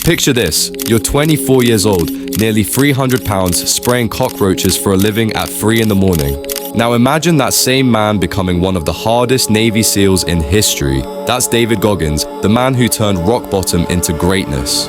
Picture this, you're 24 years old, nearly 300 pounds, spraying cockroaches for a living at 3 in the morning. Now imagine that same man becoming one of the hardest Navy SEALs in history. That's David Goggins, the man who turned rock bottom into greatness.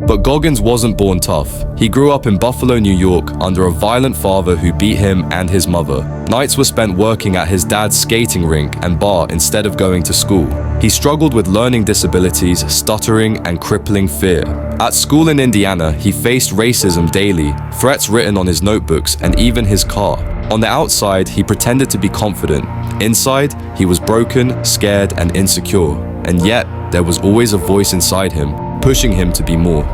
But Goggins wasn't born tough. He grew up in Buffalo, New York, under a violent father who beat him and his mother. Nights were spent working at his dad's skating rink and bar instead of going to school. He struggled with learning disabilities, stuttering, and crippling fear. At school in Indiana, he faced racism daily, threats written on his notebooks, and even his car. On the outside, he pretended to be confident. Inside, he was broken, scared, and insecure. And yet, there was always a voice inside him, pushing him to be more.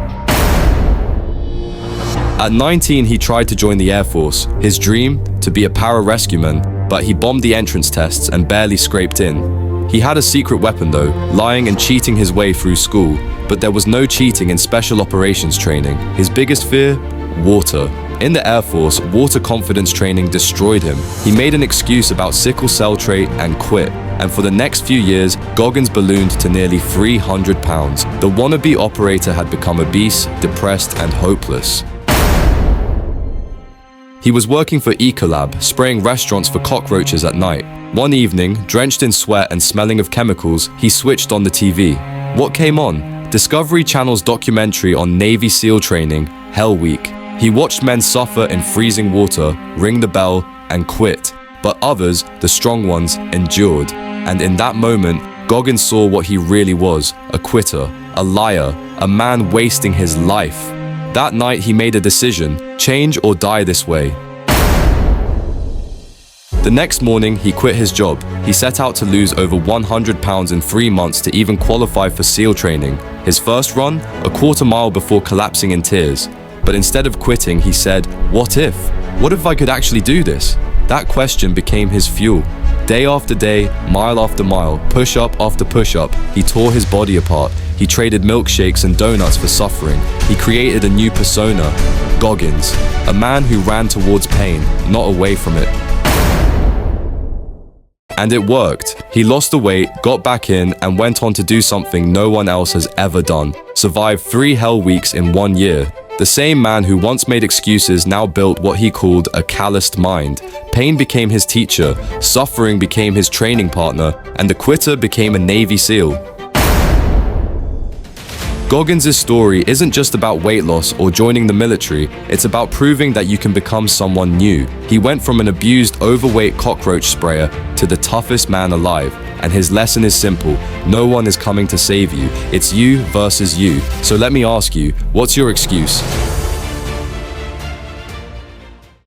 At 19, he tried to join the Air Force, his dream to be a pararescueman, but he bombed the entrance tests and barely scraped in. He had a secret weapon though, lying and cheating his way through school, but there was no cheating in special operations training. His biggest fear? Water. In the Air Force, water confidence training destroyed him. He made an excuse about sickle cell trait and quit. And for the next few years, Goggins ballooned to nearly 300 pounds. The wannabe operator had become obese, depressed, and hopeless. He was working for Ecolab, spraying restaurants for cockroaches at night. One evening, drenched in sweat and smelling of chemicals, he switched on the TV. What came on? Discovery Channel's documentary on Navy SEAL training, Hell Week. He watched men suffer in freezing water, ring the bell, and quit. But others, the strong ones, endured. And in that moment, Goggins saw what he really was, a quitter, a liar, a man wasting his life. That night he made a decision, change or die this way. The next morning, he quit his job. He set out to lose over 100 pounds in 3 months to even qualify for SEAL training. His first run, a quarter mile before collapsing in tears. But instead of quitting, he said, what if? What if I could actually do this? That question became his fuel. Day after day, mile after mile, push-up after push-up, he tore his body apart. He traded milkshakes and donuts for suffering. He created a new persona, Goggins, a man who ran towards pain, not away from it. And it worked. He lost the weight, got back in, and went on to do something no one else has ever done. Survived 3 hell weeks in 1 year. The same man who once made excuses now built what he called a calloused mind. Pain became his teacher, suffering became his training partner, and the quitter became a Navy SEAL. Goggins' story isn't just about weight loss or joining the military, it's about proving that you can become someone new. He went from an abused, overweight cockroach sprayer to the toughest man alive. And his lesson is simple, no one is coming to save you, it's you versus you. So let me ask you, what's your excuse?